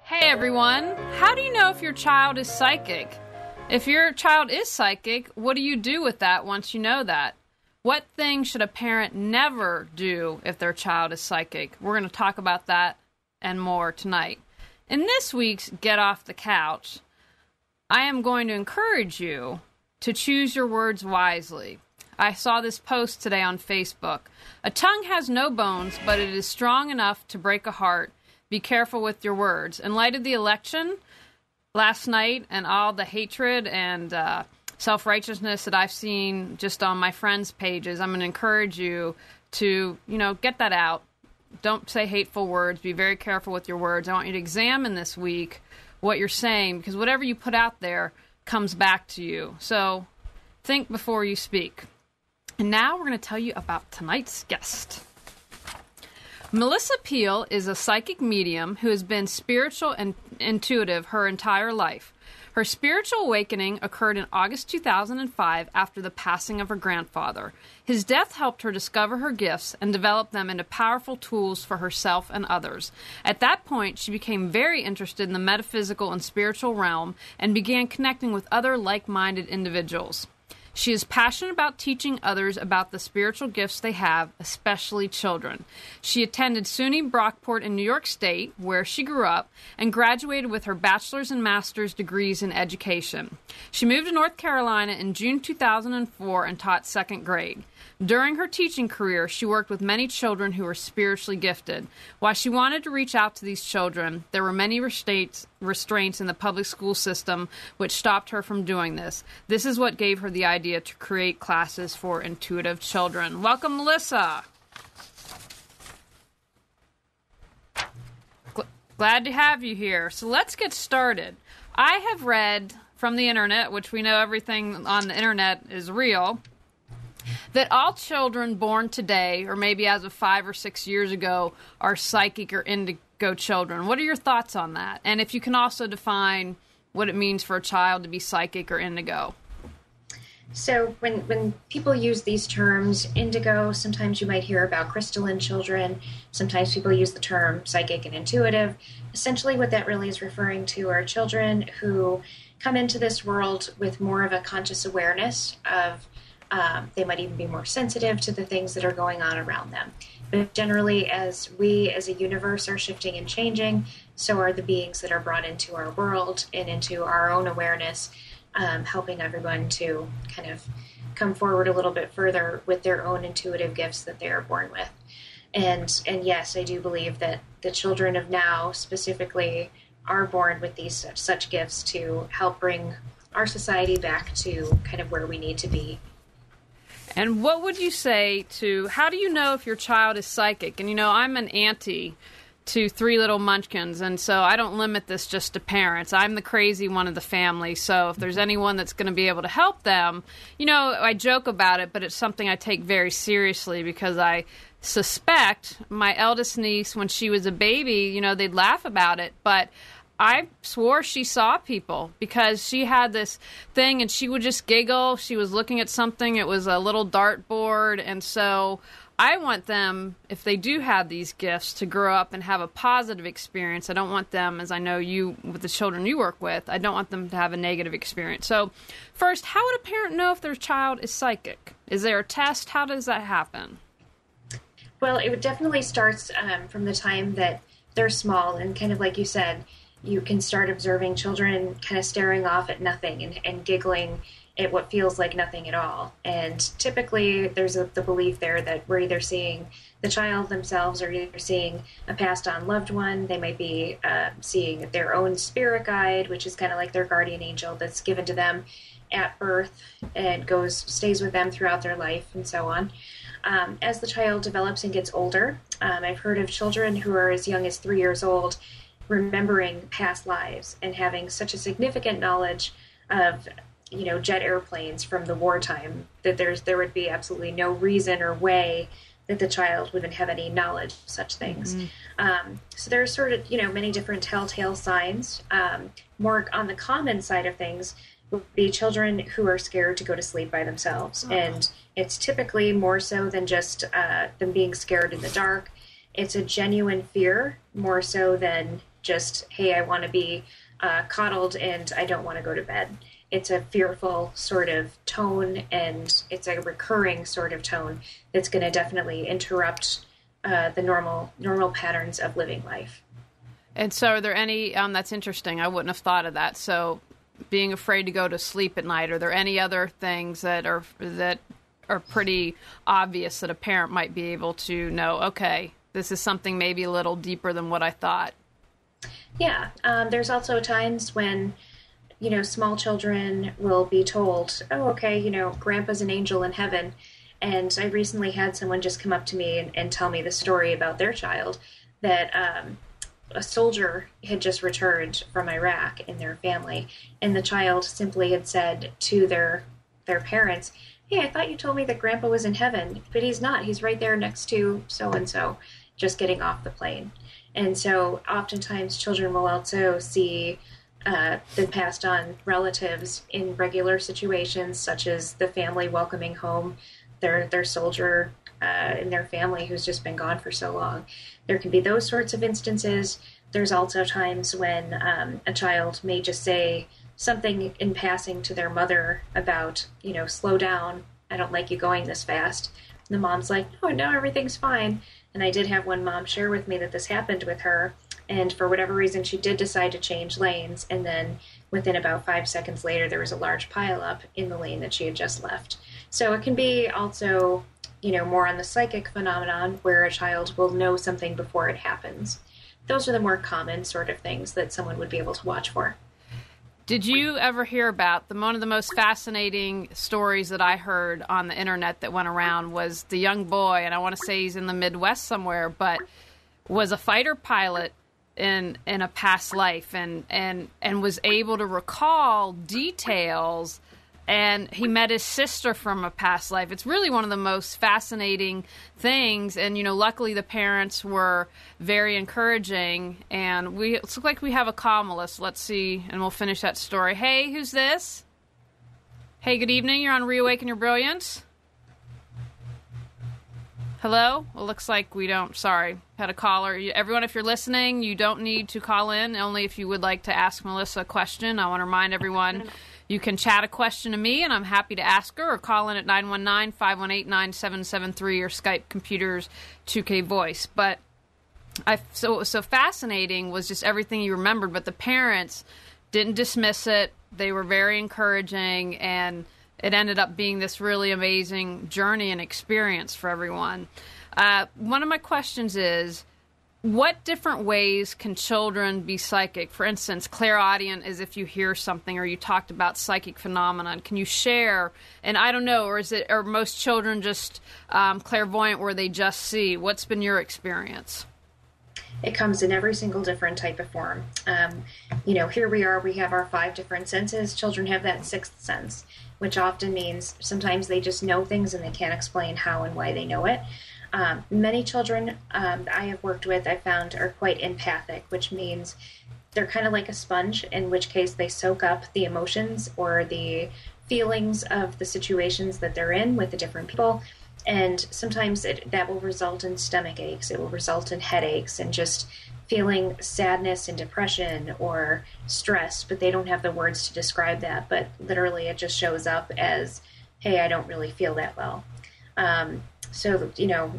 Hey everyone, how do you know if your child is psychic? If your child is psychic, what do you do with that once you know that? What thing should a parent never do if their child is psychic? We're going to talk about that and more tonight. In this week's Get Off the Couch, I am going to encourage you to choose your words wisely. I saw this post today on Facebook. A tongue has no bones, but it is strong enough to break a heart. Be careful with your words. In light of the election last night and all the hatred and self-righteousness that I've seen just on my friends' pages, I'm going to encourage you to, get that out. Don't say hateful words. Be very careful with your words. I want you to examine this week what you're saying, because whatever you put out there comes back to you. So think before you speak. And now we're going to tell you about tonight's guest. Melissa Peil is a psychic medium who has been spiritual and intuitive her entire life. Her spiritual awakening occurred in August 2005 after the passing of her grandfather. His death helped her discover her gifts and develop them into powerful tools for herself and others. At that point, she became very interested in the metaphysical and spiritual realm and began connecting with other like-minded individuals. She is passionate about teaching others about the spiritual gifts they have, especially children. She attended SUNY Brockport in New York State, where she grew up, and graduated with her bachelor's and master's degrees in education. She moved to North Carolina in June 2004 and taught second grade. During her teaching career, she worked with many children who were spiritually gifted. While she wanted to reach out to these children, there were many restraints in the public school system which stopped her from doing this. This is what gave her the idea to create classes for intuitive children. Welcome, Melissa. Glad to have you here. So let's get started. I have read from the internet, which we know everything on the internet is real, that all children born today, or maybe as of 5 or 6 years ago, are psychic or indigo children. What are your thoughts on that? And if you can also define what it means for a child to be psychic or indigo. So when people use these terms, indigo, sometimes you might hear about crystalline children. Sometimes people use the term psychic and intuitive. Essentially what that really is referring to are children who come into this world with more of a conscious awareness of they might even be more sensitive to the things that are going on around them. But generally, as we as a universe are shifting and changing, so are the beings that are brought into our world and into our own awareness, helping everyone to kind of come forward a little bit further with their own intuitive gifts that they are born with. And yes, I do believe that the children of now specifically are born with these such gifts to help bring our society back to kind of where we need to be. And what would you say how do you know if your child is psychic? And, I'm an auntie to 3 little munchkins, and so I don't limit this just to parents. I'm the crazy one of the family, so if there's anyone that's going to be able to help them, I joke about it, but it's something I take very seriously because I suspect my eldest niece, when she was a baby, they'd laugh about it, but I swore she saw people because she had this thing and she would just giggle. She was looking at something. It was a little dartboard. And so I want them, if they do have these gifts, to grow up and have a positive experience. I don't want them, as I know you, with the children you work with, I don't want them to have a negative experience. So first, how would a parent know if their child is psychic? Is there a test? How does that happen? Well, it would definitely start from the time that they're small, and kind of like you said, you can start observing children kind of staring off at nothing and giggling at what feels like nothing at all. And typically there's the belief there that we're either seeing the child themselves or either seeing a passed on loved one. They might be seeing their own spirit guide, which is kind of like their guardian angel that's given to them at birth and stays with them throughout their life and so on. As the child develops and gets older, I've heard of children who are as young as 3 years old remembering past lives and having such a significant knowledge of, jet airplanes from the wartime that there would be absolutely no reason or way that the child wouldn't have any knowledge of such things. Mm-hmm. So there's sort of, many different telltale signs. More on the common side of things would be children who are scared to go to sleep by themselves. Oh. And it's typically more so than just them being scared in the dark. It's a genuine fear, more so than just, hey, I want to be coddled and I don't want to go to bed. It's a fearful sort of tone, and it's a recurring sort of tone that's going to definitely interrupt the normal patterns of living life. And so are there any, that's interesting, I wouldn't have thought of that. So being afraid to go to sleep at night, are there any other things that are pretty obvious that a parent might be able to know, okay, this is something maybe a little deeper than what I thought? Yeah. There's also times when, small children will be told, oh, okay, grandpa's an angel in heaven. And I recently had someone just come up to me and tell me the story about their child, that a soldier had just returned from Iraq in their family, and the child simply had said to their parents, hey, I thought you told me that grandpa was in heaven, but he's not. He's right there next to so-and-so, just getting off the plane. And so oftentimes children will also see the passed on relatives in regular situations, such as the family welcoming home their soldier in their family who's just been gone for so long. There can be those sorts of instances. There's also times when a child may just say something in passing to their mother about, slow down, I don't like you going this fast. And the mom's like, no, everything's fine. And I did have one mom share with me that this happened with her, and for whatever reason she did decide to change lanes, and then within about 5 seconds later there was a large pileup in the lane that she had just left. So it can be also, more on the psychic phenomenon where a child will know something before it happens. Those are the more common sort of things that someone would be able to watch for. Did you ever hear about one of the most fascinating stories that I heard on the internet that went around was the young boy, and I want to say he's in the Midwest somewhere, but was a fighter pilot in a past life and was able to recall details, and he met his sister from a past life. It's really one of the most fascinating things, and luckily the parents were very encouraging, and it looks like we have a call, Melissa. Let's see, and we'll finish that story. Hey, who's this? Hey, good evening. You're on Reawaken Your Brilliance. Hello? Well, looks like we don't. Sorry. Had a caller. Everyone, if you're listening, you don't need to call in, only if you would like to ask Melissa a question. I want to remind everyone you can chat a question to me, and I'm happy to ask her, or call in at 919-518-9773 or Skype Computers 2K Voice. But so what was so fascinating was just everything you remembered, but the parents didn't dismiss it. They were very encouraging, and it ended up being this really amazing journey and experience for everyone. One of my questions is, what different ways can children be psychic? For instance, clairaudient is if you hear something, or you talked about psychic phenomenon. Can you share? And I don't know, are most children just clairvoyant where they just see? What's been your experience? It comes in every single different type of form. Here we have our 5 different senses. Children have that 6th sense, which often means sometimes they just know things and they can't explain how and why they know it. Many children I have worked with, I found, are quite empathic, which means they're kind of like a sponge, in which case they soak up the emotions or the feelings of the situations that they're in with the different people. And sometimes that will result in stomach aches. It will result in headaches and just feeling sadness and depression or stress, but they don't have the words to describe that. But literally it just shows up as, hey, I don't really feel that well. So,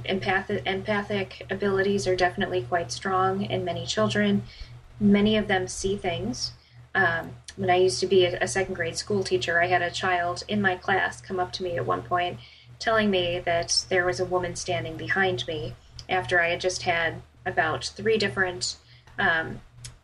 empathic abilities are definitely quite strong in many children. Many of them see things. When I used to be a 2nd grade school teacher, I had a child in my class come up to me at one point telling me that there was a woman standing behind me after I had just had about 3 different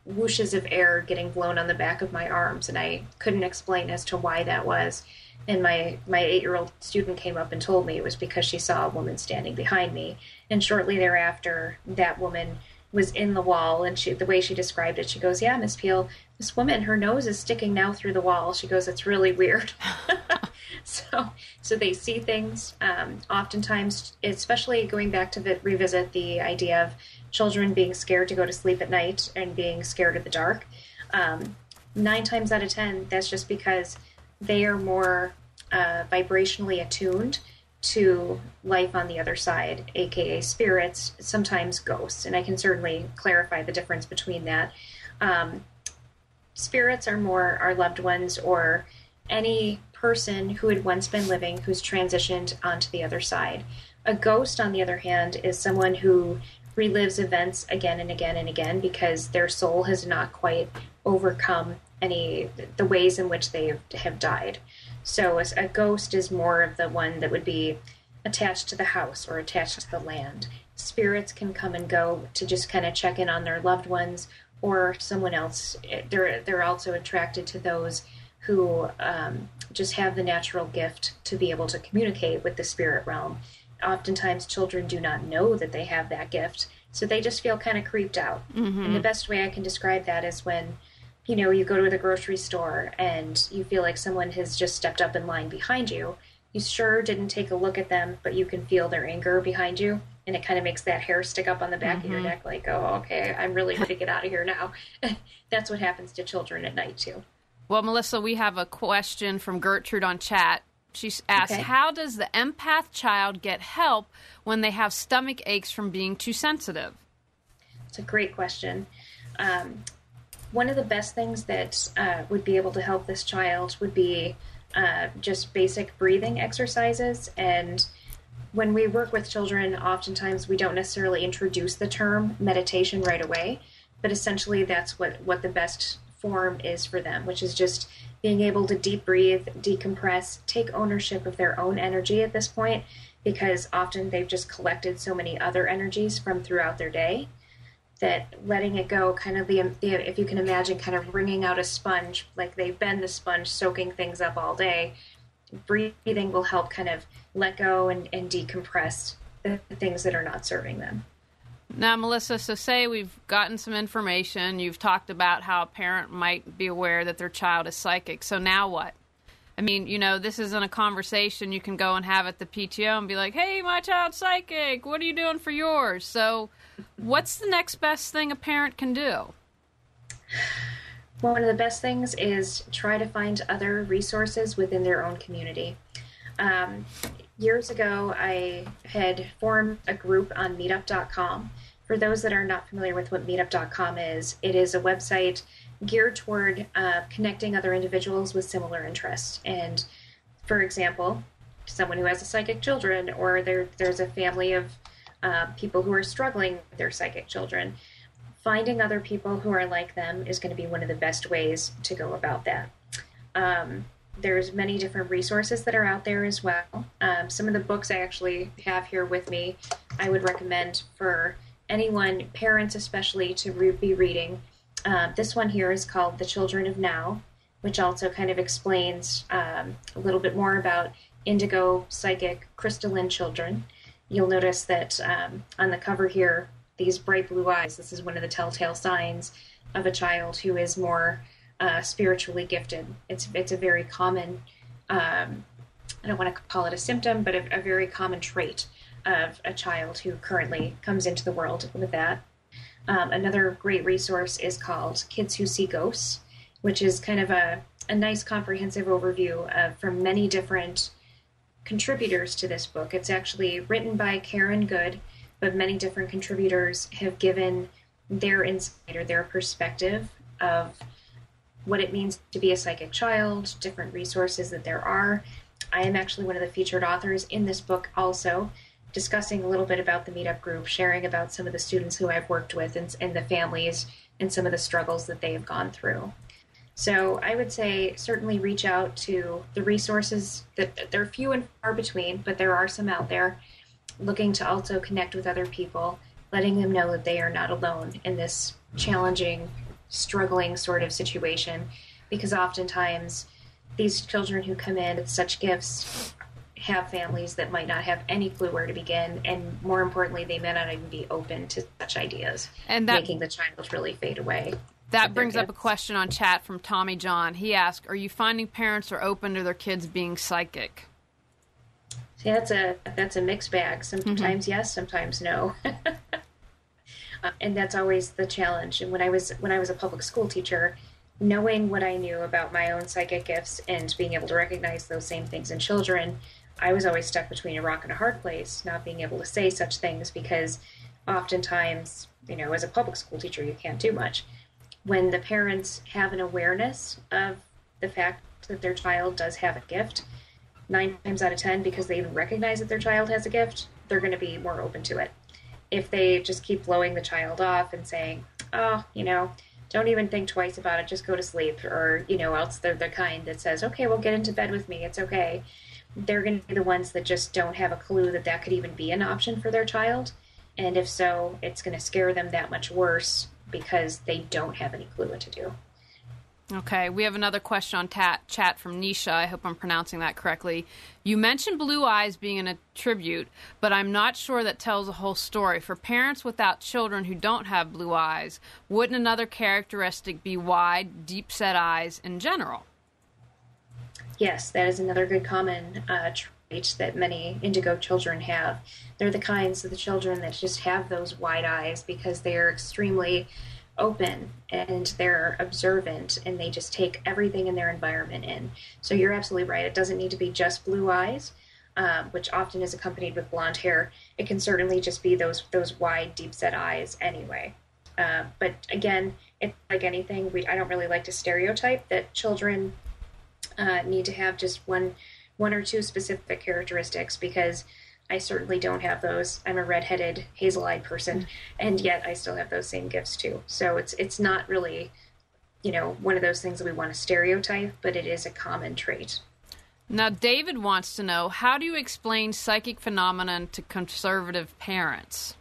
whooshes of air getting blown on the back of my arms, and I couldn't explain as to why that was. And my 8-year-old student came up and told me it was because she saw a woman standing behind me. And shortly thereafter, that woman was in the wall, and the way she described it, she goes, yeah, Miss Peil, this woman, her nose is sticking now through the wall. She goes, it's really weird. So they see things. Oftentimes, especially going back to revisit the idea of children being scared to go to sleep at night and being scared of the dark. 9 times out of 10, that's just because they are more vibrationally attuned to life on the other side, aka spirits, sometimes ghosts. And I can certainly clarify the difference between that. Spirits are more our loved ones or any person who had once been living who's transitioned onto the other side. A ghost, on the other hand, is someone who relives events again and again and again because their soul has not quite overcome the ways in which they have died. So a ghost is more of the one that would be attached to the house or attached to the land. Spirits can come and go to just kind of check in on their loved ones or someone else. They're also attracted to those who just have the natural gift to be able to communicate with the spirit realm. Oftentimes children do not know that they have that gift, so they just feel kind of creeped out. And the best way I can describe that is when, you go to the grocery store and you feel like someone has just stepped up in line behind you. You sure didn't take a look at them, but you can feel their anger behind you, and it kind of makes that hair stick up on the back of your neck like, oh, okay, I'm really ready to get out of here now. That's what happens to children at night, too. Well, Melissa, we have a question from Gertrude on chat. She asks, How does the empath child get help when they have stomach aches from being too sensitive? It's a great question. One of the best things that would be able to help this child would be just basic breathing exercises. And when we work with children, oftentimes we don't necessarily introduce the term meditation right away, but essentially that's what the best form is for them, which is just being able to deep breathe, decompress, take ownership of their own energy at this point, because often they've just collected so many other energies from throughout their day that letting it go, kind of if you can imagine kind of wringing out a sponge, like they've been the sponge soaking things up all day, breathing will help kind of let go and decompress the things that are not serving them. Now, Melissa, so say we've gotten some information. You've talked about how a parent might be aware that their child is psychic. So now what? I mean, this isn't a conversation you can go and have at the PTO and be like, hey, my child's psychic. What are you doing for yours? So what's the next best thing a parent can do? Well, one of the best things is try to find other resources within their own community. Years ago, I had formed a group on meetup.com. For those that are not familiar with what meetup.com is, it is a website geared toward connecting other individuals with similar interests. And for example, someone who has a psychic children, or there's a family of people who are struggling with their psychic children, finding other people who are like them is going to be one of the best ways to go about that. There's many different resources that are out there as well. Some of the books I actually have here with me, I would recommend for anyone, parents especially, to be reading. This one here is called The Children of Now, which also kind of explains a little bit more about indigo, psychic, crystalline children. You'll notice that on the cover here, these bright blue eyes, this is one of the telltale signs of a child who is more spiritually gifted. It's a very common, I don't want to call it a symptom, but a very common trait of a child who currently comes into the world with that. Another great resource is called Kids Who See Ghosts, which is kind of a nice comprehensive overview from many different contributors to this book. It's actually written by Karen Good, but many different contributors have given their insight or their perspective of what it means to be a psychic child, different resources that there are. I am actually one of the featured authors in this book also, discussing a little bit about the meetup group, sharing about some of the students who I've worked with and the families and some of the struggles that they have gone through. So I would say certainly reach out to the resources that they're few and far between, but there are some out there, looking to also connect with other people, letting them know that they are not alone in this challenging, struggling sort of situation, because oftentimes these children who come in with such gifts have families that might not have any clue where to begin, and more importantly, they may not even be open to such ideas, and making the child really fade away. That brings up a question on chat from Tommy John. He asked, are you finding parents are open to their kids being psychic? See, that's a mixed bag. Sometimes yes, sometimes no. And that's always the challenge. And when I was a public school teacher, knowing what I knew about my own psychic gifts and being able to recognize those same things in children, I was always stuck between a rock and a hard place, not being able to say such things because oftentimes, as a public school teacher, you can't do much. When the parents have an awareness of the fact that their child does have a gift, 9 times out of 10, because they even recognize that their child has a gift, they're going to be more open to it. If they just keep blowing the child off and saying, oh, don't even think twice about it, just go to sleep, or, else they're the kind that says, okay, well, get into bed with me, it's okay. They're going to be the ones that just don't have a clue that that could even be an option for their child. And if so, it's going to scare them that much worse because they don't have any clue what to do. Okay, we have another question on chat from Nisha. I hope I'm pronouncing that correctly. You mentioned blue eyes being an attribute, but I'm not sure that tells the whole story. For parents without children who don't have blue eyes, wouldn't another characteristic be wide, deep-set eyes in general? Yes, that is another good common trait that many indigo children have. They're the kinds of the children that just have those wide eyes because they are extremely open and they're observant and they just take everything in their environment in. So you're absolutely right. It doesn't need to be just blue eyes, which often is accompanied with blonde hair. It can certainly just be those wide, deep-set eyes anyway. But again, it's like anything. I don't really like to stereotype that children need to have just one or two specific characteristics because I certainly don't have those. I'm a redheaded, hazel-eyed person, and yet I still have those same gifts too. So it's not really, one of those things that we want to stereotype, but it is a common trait. Now, David wants to know, how do you explain psychic phenomenon to conservative parents?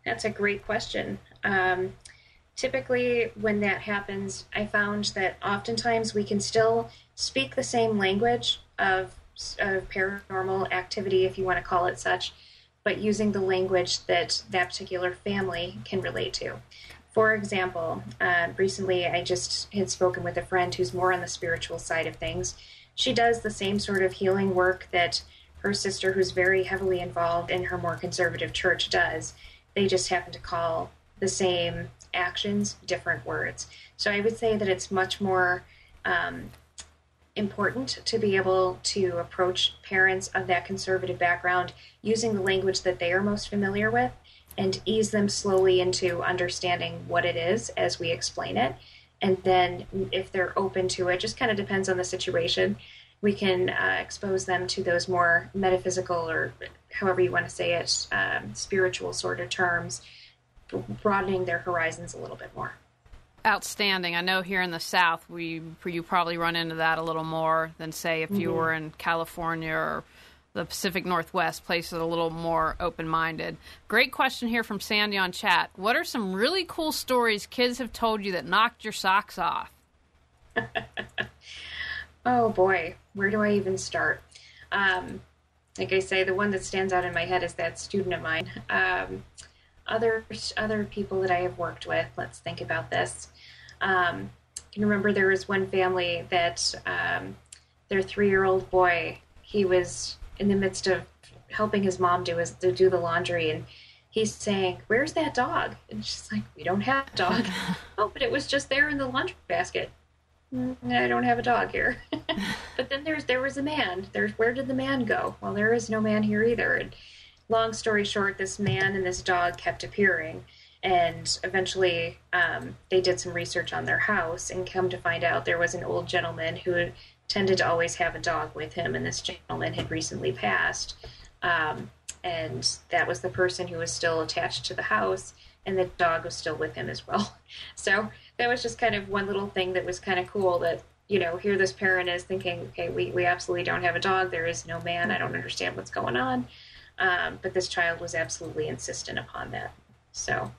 That's a great question. Typically, when that happens, I found that oftentimes we can still speak the same language of paranormal activity, if you want to call it such, but using the language that that particular family can relate to. For example, recently I just had spoken with a friend who's more on the spiritual side of things. She does the same sort of healing work that her sister, who's very heavily involved in her more conservative church, does. They just happen to call the same actions different words. So I would say that it's much more important to be able to approach parents of that conservative background using the language that they are most familiar with and ease them slowly into understanding what it is as we explain it. And then if they're open to it, just kind of depends on the situation, we can expose them to those more metaphysical, or however you want to say it, spiritual sort of terms, broadening their horizons a little bit more. Outstanding. I know here in the South, you probably run into that a little more than, say, if you were in California or the Pacific Northwest, places a little more open-minded. Great question here from Sandy on chat. What are some really cool stories kids have told you that knocked your socks off? Oh, boy. Where do I even start? Like I say, the one that stands out in my head is that student of mine. Other people that I have worked with, let's think about this. I can remember there was one family that their 3-year-old boy, he was in the midst of helping his mom do the laundry, and he's saying, "Where's that dog?" And she's like, "We don't have a dog." "Oh, but it was just there in the laundry basket." "I don't have a dog here." But then there was a man. Where did the man go? Well, there is no man here either. And long story short, this man and this dog kept appearing, and eventually they did some research on their house and come to find out there was an old gentleman who tended to always have a dog with him, and this gentleman had recently passed, and that was the person who was still attached to the house, and the dog was still with him as well. So that was just kind of one little thing that was kind of cool, that here this parent is thinking, okay, we absolutely don't have a dog, there is no man, I don't understand what's going on. But this child was absolutely insistent upon that. So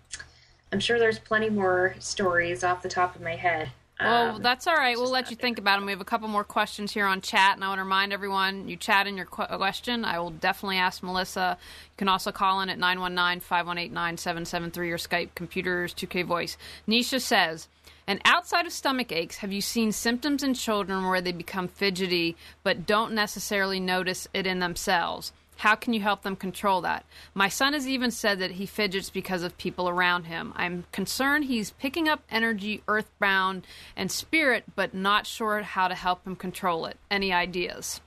I'm sure there's plenty more stories off the top of my head. Well, that's all right. We'll let you think about them. We have a couple more questions here on chat, and I want to remind everyone, you chat in your question. I will definitely ask Melissa. You can also call in at 919-518-9773 or Skype computers 2K voice. Nisha says, and outside of stomach aches, have you seen symptoms in children where they become fidgety but don't necessarily notice it in themselves? How can you help them control that? My son has even said that he fidgets because of people around him. I'm concerned he's picking up energy, earthbound, and spirit, but not sure how to help him control it. Any ideas?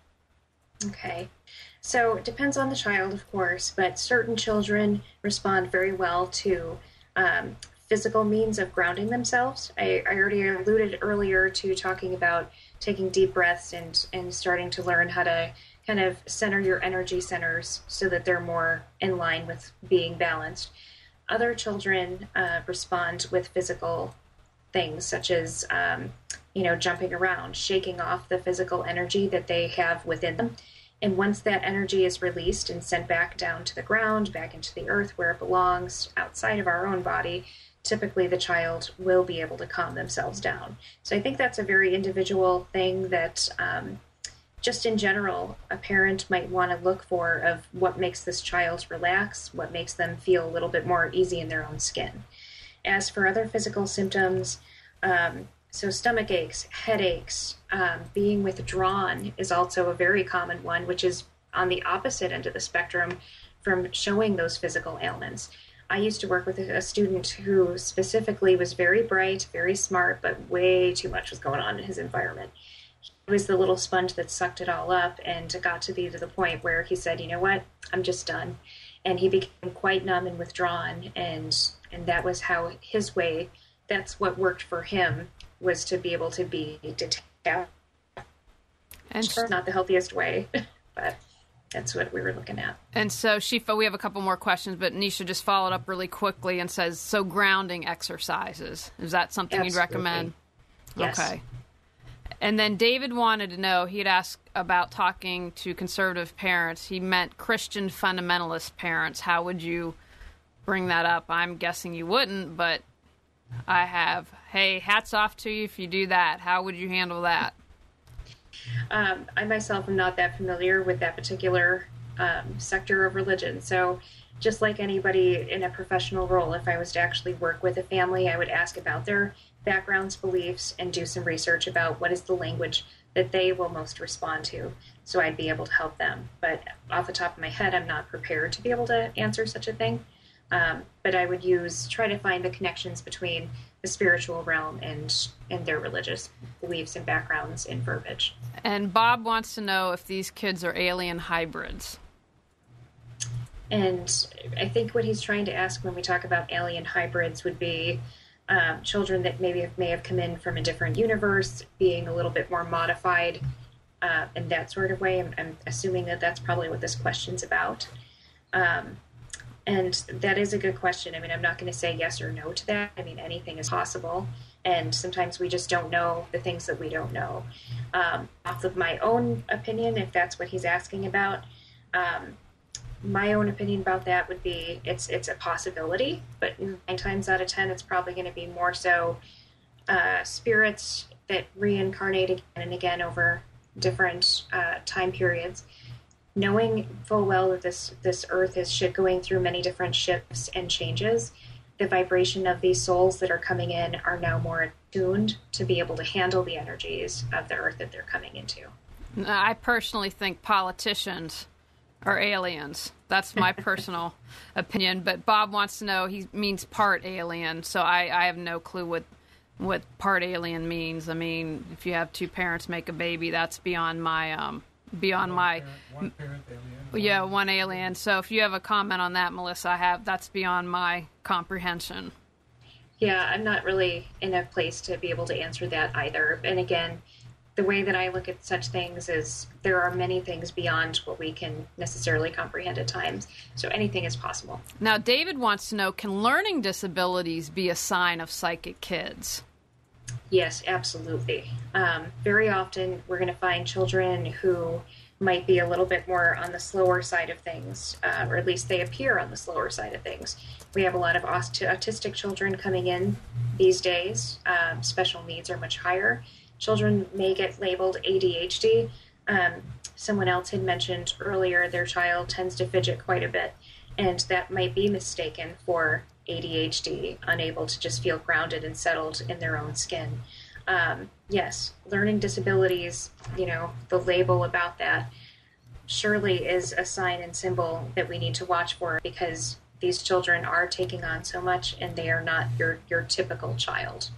Okay. So it depends on the child, of course, but certain children respond very well to um, physical means of grounding themselves. I already alluded earlier to talking about taking deep breaths and starting to learn how to kind of center your energy centers so that they're more in line with being balanced. Other children respond with physical things such as jumping around, shaking off the physical energy that they have within them. And once that energy is released and sent back down to the ground, back into the earth where it belongs, outside of our own body, typically the child will be able to calm themselves down. So I think that's a very individual thing that just in general, a parent might want to look for of what makes this child relax, what makes them feel a little bit more easy in their own skin. As for other physical symptoms, so stomach aches, headaches, being withdrawn is also a very common one, which is on the opposite end of the spectrum from showing those physical ailments. I used to work with a student who specifically was very bright, very smart, but way too much was going on in his environment. He was the little sponge that sucked it all up and got to be to the point where he said, you know what, I'm just done. And he became quite numb and withdrawn, and that was how his way, that's what worked for him, was to be able to be detached. And not the healthiest way, but that's what we were looking at. And so, Shifa, we have a couple more questions, but Nisha just followed up really quickly and says, so grounding exercises, is that something Absolutely. You'd recommend? Yes. Okay. And then David wanted to know, he'd asked about talking to conservative parents. He meant Christian fundamentalist parents. How would you bring that up? I'm guessing you wouldn't, but I have. Hey, hats off to you if you do that. How would you handle that? I myself am not that familiar with that particular sector of religion. So just like anybody in a professional role, if I was to actually work with a family, I would ask about their backgrounds, beliefs, and do some research about what is the language that they will most respond to, so I'd be able to help them. But off the top of my head, I'm not prepared to be able to answer such a thing. But I would try to find the connections between the spiritual realm and their religious beliefs and backgrounds in verbiage. And Bob wants to know if these kids are alien hybrids. And I think what he's trying to ask when we talk about alien hybrids would be children that may have come in from a different universe, being a little bit more modified in that sort of way. I'm assuming that that's probably what this question's about. And that is a good question. I mean, I'm not going to say yes or no to that. I mean, anything is possible. And sometimes we just don't know the things that we don't know. Off of my own opinion, if that's what he's asking about, my own opinion about that would be it's a possibility, but 9 times out of 10, it's probably going to be more so spirits that reincarnate again and again over different time periods. Knowing full well that this earth is going through many different shifts and changes, the vibration of these souls that are coming in are now more attuned to be able to handle the energies of the earth that they're coming into. I personally think politicians are aliens. That's my personal opinion. But Bob wants to know, he means part alien, so I have no clue what part alien means. I mean, if you have 2 parents make a baby, that's beyond my one parent alien. Yeah, one alien. So if you have a comment on that, Melissa, that's beyond my comprehension. Yeah, I'm not really in a place to be able to answer that either. And again, the way that I look at such things is there are many things beyond what we can necessarily comprehend at times. So anything is possible. Now, David wants to know, can learning disabilities be a sign of psychic kids? Yes, absolutely. Very often we're going to find children who might be a little bit more on the slower side of things, or at least they appear on the slower side of things. We have a lot of autistic children coming in these days. Special needs are much higher. Children may get labeled ADHD. Someone else had mentioned earlier their child tends to fidget quite a bit, and that might be mistaken for ADHD, unable to just feel grounded and settled in their own skin. Yes, learning disabilities, the label about that surely is a sign and symbol that we need to watch for, because these children are taking on so much and they are not your typical child.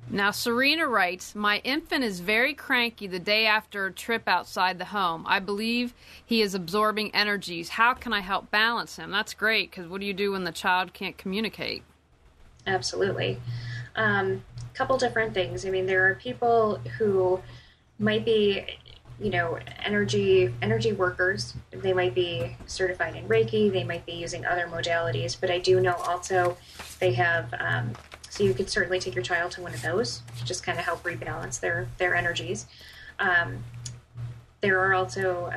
Now, Serena writes, my infant is very cranky the day after a trip outside the home. I believe he is absorbing energies. How can I help balance him? That's great, because what do you do when the child can't communicate? Absolutely. Couple different things. I mean, there are people who might be, energy workers. They might be certified in Reiki. They might be using other modalities. But I do know also they have, so you could certainly take your child to one of those to just kind of help rebalance their energies. There are also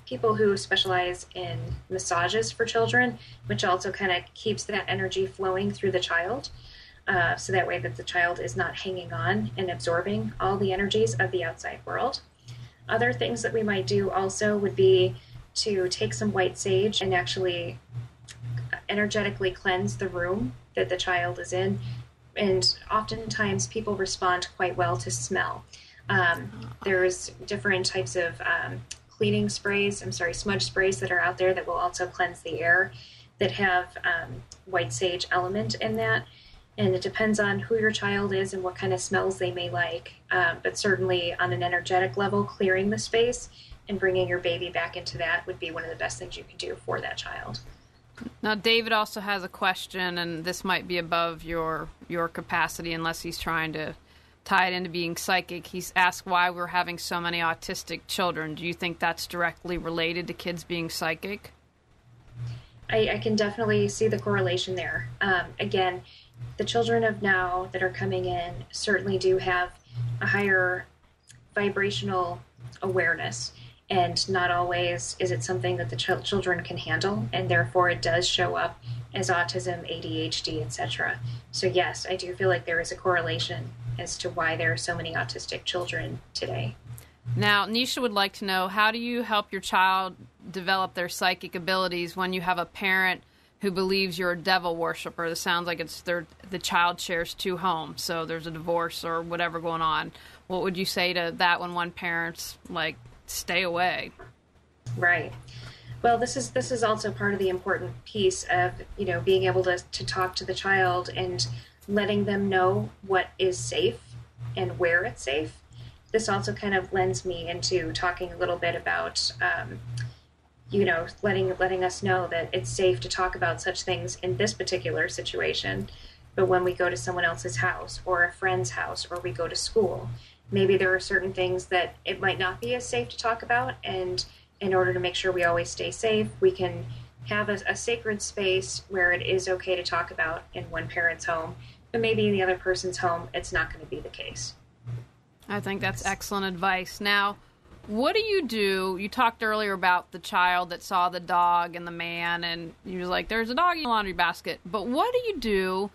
people who specialize in massages for children, which also kind of keeps that energy flowing through the child. So that way that the child is not hanging on and absorbing all the energies of the outside world. Other things that we might do also would be to take some white sage and actually energetically cleanse the room that the child is in. And oftentimes people respond quite well to smell. There's different types of smudge sprays that are out there that will also cleanse the air that have white sage element in that. And it depends on who your child is and what kind of smells they may like. But certainly on an energetic level, clearing the space and bringing your baby back into that would be one of the best things you can do for that child. Now, David also has a question, and this might be above your capacity unless he's trying to tie it into being psychic. He's asked why we're having so many autistic children. Do you think that's directly related to kids being psychic? I can definitely see the correlation there. Again, the children of now that are coming in certainly do have a higher vibrational awareness, and not always is it something that the children can handle, and therefore it does show up as autism, ADHD, etc. So yes, I do feel like there is a correlation as to why there are so many autistic children today. Now, Nisha would like to know, how do you help your child develop their psychic abilities when you have a parent who believes you're a devil worshiper? It sounds like the child shares two homes, so there's a divorce or whatever going on. What would you say to that when one parent's like, stay away? Right. Well, this is also part of the important piece of, being able to talk to the child and letting them know what is safe and where it's safe. This also kind of lends me into talking a little bit about letting us know that it's safe to talk about such things in this particular situation. But when we go to someone else's house or a friend's house, or we go to school, maybe there are certain things that it might not be as safe to talk about. And in order to make sure we always stay safe, we can have a sacred space where it is okay to talk about in one parent's home, but maybe in the other person's home, it's not going to be the case. I think that's excellent advice. Now, what do? You talked earlier about the child that saw the dog and the man, and you was like, there's a dog in the laundry basket. But what do?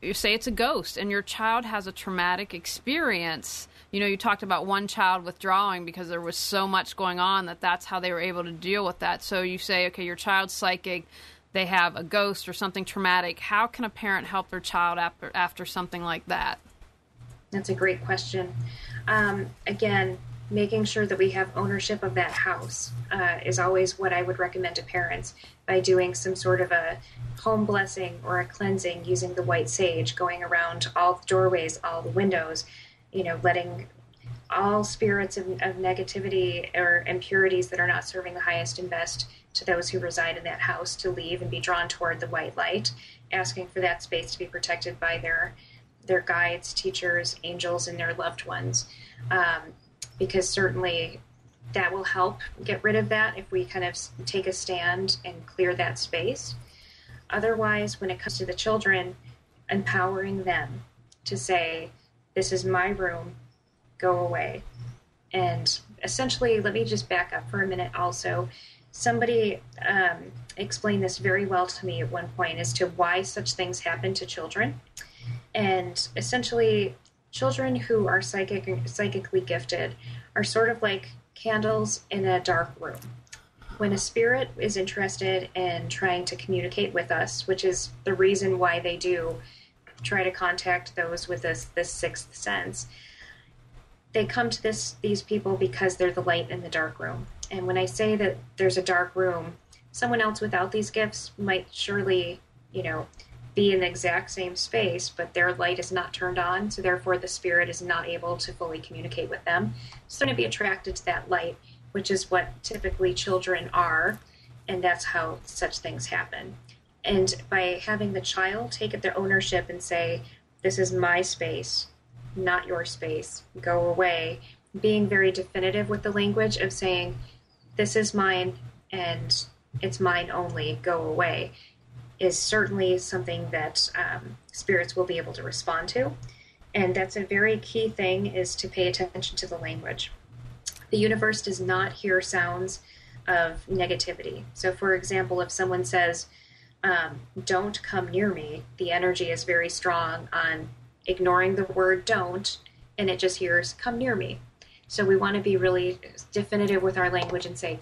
You say it's a ghost, and your child has a traumatic experience. You talked about one child withdrawing because there was so much going on that's how they were able to deal with that. So you say, okay, your child's psychic, they have a ghost or something traumatic. How can a parent help their child after something like that? That's a great question. Again, making sure that we have ownership of that house is always what I would recommend to parents, by doing some sort of a home blessing or a cleansing using the white sage, going around all the doorways, all the windows, letting all spirits of negativity or impurities that are not serving the highest and best to those who reside in that house to leave and be drawn toward the white light, asking for that space to be protected by their guides, teachers, angels, and their loved ones. Because certainly that will help get rid of that if we kind of take a stand and clear that space. Otherwise, when it comes to the children, empowering them to say, this is my room, go away. And essentially, let me just back up for a minute also. Somebody explained this very well to me at one point as to why such things happen to children. And essentially, children who are psychically gifted are sort of like candles in a dark room. When a spirit is interested in trying to communicate with us, which is the reason why they do try to contact those with this sixth sense, they come to these people because they're the light in the dark room. And when I say that there's a dark room, someone else without these gifts might surely, be in the exact same space, but their light is not turned on, so therefore the spirit is not able to fully communicate with them. So they're going to be attracted to that light, which is what typically children are, and that's how such things happen. And by having the child take up their ownership and say, this is my space, not your space, go away, being very definitive with the language of saying, this is mine and it's mine only, go away, is certainly something that spirits will be able to respond to. And that's a very key thing, is to pay attention to the language. The universe does not hear sounds of negativity. So for example, if someone says, don't come near me, the energy is very strong on ignoring the word don't, and it just hears come near me. So we want to be really definitive with our language and say,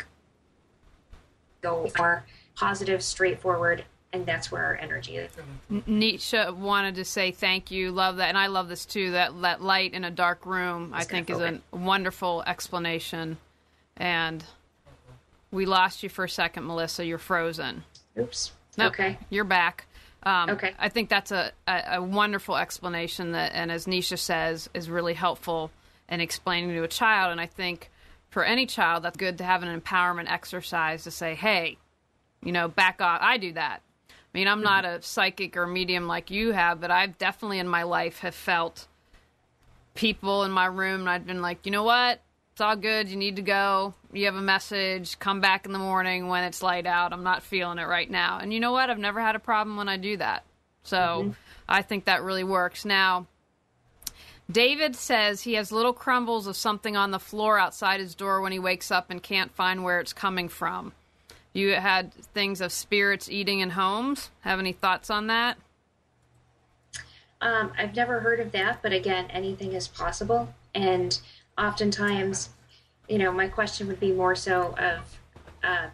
go more positive, straightforward, and that's where our energy is. Nietzsche wanted to say thank you. Love that. And I love this too, that light in a dark room, I think is a wonderful explanation. And we lost you for a second, Melissa. You're frozen. Oops. Nope, okay. You're back. Okay. I think that's a wonderful explanation that, and as Nisha says, is really helpful in explaining to a child. And I think for any child, that's good to have an empowerment exercise to say, hey, back off. I do that. I mean, I'm not a psychic or medium like you have, but I've definitely in my life have felt people in my room, and I've been like, you know what? It's all good. You need to go. You have a message. Come back in the morning when it's light out. I'm not feeling it right now. And you know what? I've never had a problem when I do that. So I think that really works. Now, David says he has little crumbles of something on the floor outside his door when he wakes up and can't find where it's coming from. You had things of spirits eating in homes. Have any thoughts on that? I've never heard of that, but again, anything is possible. And oftentimes, my question would be more so of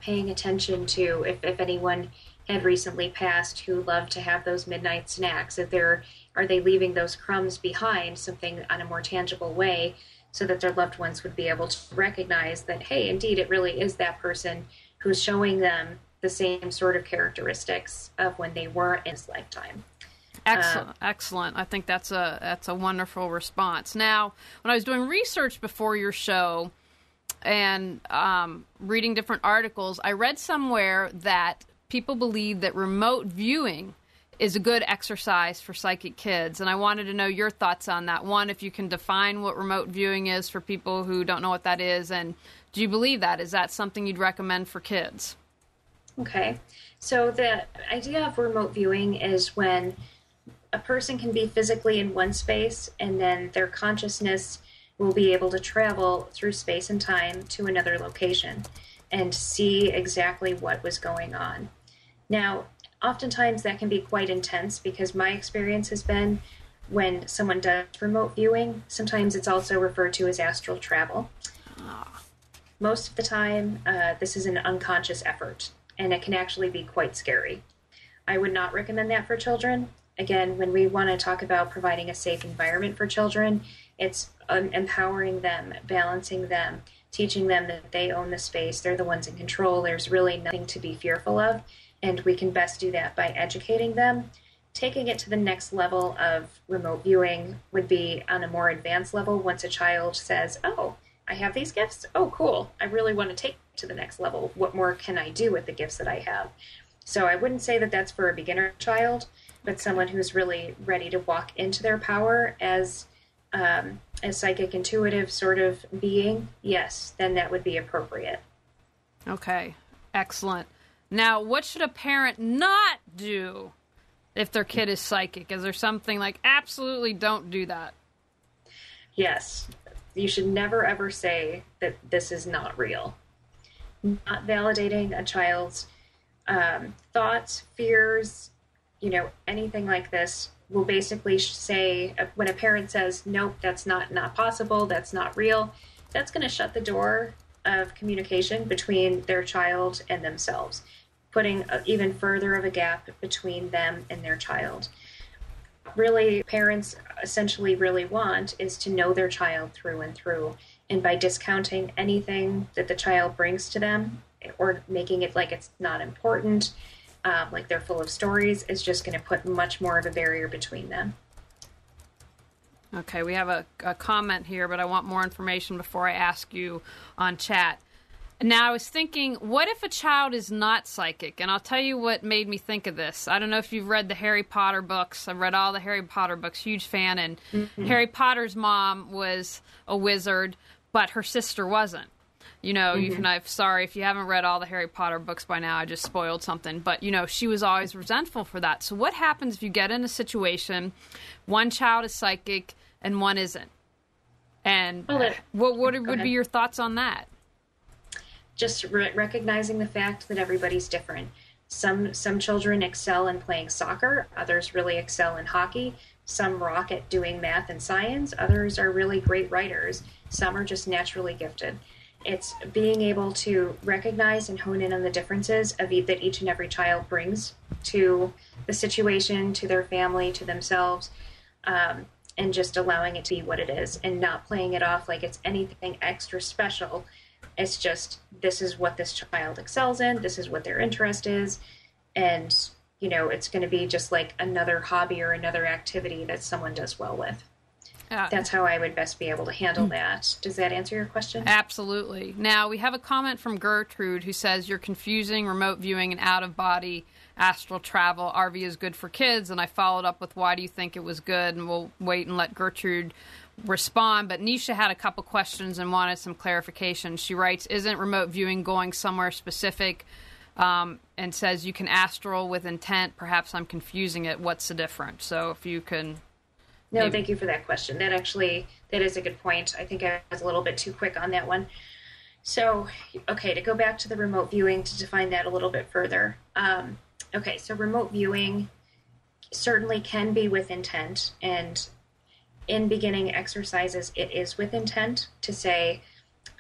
paying attention to if anyone had recently passed who loved to have those midnight snacks. Are they leaving those crumbs behind, something on a more tangible way, so that their loved ones would be able to recognize that, hey, indeed, it really is that person who's showing them the same sort of characteristics of when they were in this lifetime. Excellent. I think that's a wonderful response. Now, when I was doing research before your show and reading different articles, I read somewhere that people believe that remote viewing is a good exercise for psychic kids, and I wanted to know your thoughts on that. One, if you can define what remote viewing is for people who don't know what that is, and do you believe that? Is that something you'd recommend for kids? Okay. So the idea of remote viewing is when a person can be physically in one space and then their consciousness will be able to travel through space and time to another location and see exactly what was going on. Now, oftentimes that can be quite intense, because my experience has been when someone does remote viewing, sometimes it's also referred to as astral travel. Most of the time, this is an unconscious effort, and it can actually be quite scary. I would not recommend that for children. Again, when we want to talk about providing a safe environment for children, it's empowering them, balancing them, teaching them that they own the space, they're the ones in control, there's really nothing to be fearful of, and we can best do that by educating them. Taking it to the next level of remote viewing would be on a more advanced level once a child says, oh, I have these gifts? Oh, cool. I really want to take it to the next level. What more can I do with the gifts that I have? So I wouldn't say that that's for a beginner child, but someone who's really ready to walk into their power as a psychic intuitive sort of being, yes, then that would be appropriate. Okay, excellent. Now, what should a parent not do if their kid is psychic? Is there something like, absolutely don't do that? Yes. You should never ever say that this is not real. Not validating a child's thoughts, fears, anything like this will basically say, when a parent says, nope, that's not possible, that's not real, that's going to shut the door of communication between their child and themselves, putting even further of a gap between them and their child. Really, parents essentially really want is to know their child through and through. And by discounting anything that the child brings to them or making it like it's not important, like they're full of stories, is just going to put much more of a barrier between them. Okay, we have a comment here, but I want more information before I ask you on chat. Now, I was thinking, what if a child is not psychic? And I'll tell you what made me think of this. I don't know if you've read the Harry Potter books. I've read all the Harry Potter books, huge fan. And Harry Potter's mom was a wizard, but her sister wasn't. You know, I'm sorry if you haven't read all the Harry Potter books by now, I just spoiled something. But, you know, she was always resentful for that. So what happens if you get in a situation, one child is psychic and one isn't? And what would be your thoughts on that? Just recognizing the fact that everybody's different. Some children excel in playing soccer, others really excel in hockey. Some rock at doing math and science, others are really great writers. Some are just naturally gifted. It's being able to recognize and hone in on the differences that each and every child brings to the situation, to their family, to themselves, and just allowing it to be what it is and not playing it off like it's anything extra special. It's just, this is what this child excels in, this is what their interest is, and, you know, it's going to be just like another hobby or another activity that someone does well with. That's how I would best be able to handle that. Does that answer your question? Absolutely. Now, we have a comment from Gertrude who says, you're confusing remote viewing and out-of-body astral travel. RV is good for kids, and I followed up with, why do you think it was good? And we'll wait and let Gertrude respond. But Nisha had a couple questions and wanted some clarification. She writes, isn't remote viewing going somewhere specific? And says, you can astral with intent. Perhaps I'm confusing it. What's the difference? So if you can... No, thank you for that question. That is a good point. I think I was a little bit too quick on that one. So, okay, to go back to the remote viewing, to define that a little bit further. Okay, so remote viewing certainly can be with intent, and in beginning exercises, it is with intent to say,